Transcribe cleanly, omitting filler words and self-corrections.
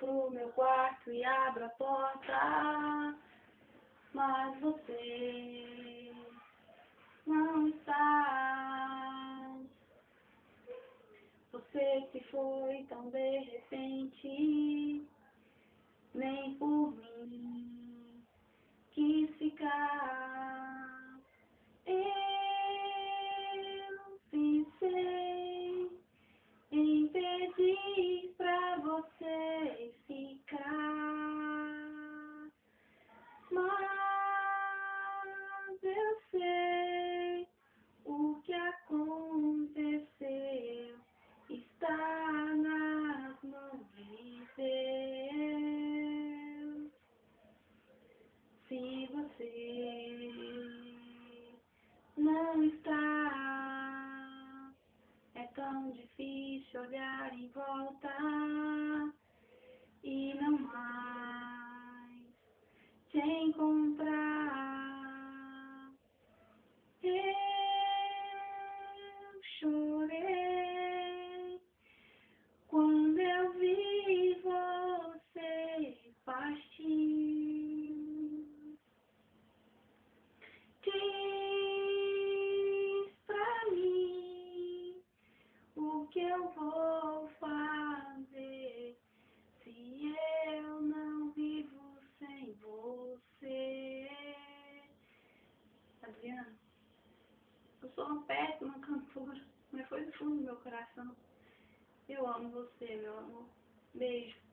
pro meu quarto e abro a porta, mas você não está. Você se foi tão de repente, nem por mim quis ficar. Eu pensei em pedir pra você ficar, mas eu sei o que aconteceu. Está nas mãos de Deus. Se você não está, é tão difícil olhar em volta e não mais te encontrar. Eu chorei quando eu vi você partir. Diz pra mim o que eu vou fazer se eu não vivo sem você. Adriana, eu sou uma péssima cantora, mas foi do fundo do meu coração. Eu amo você, meu amor. Beijo.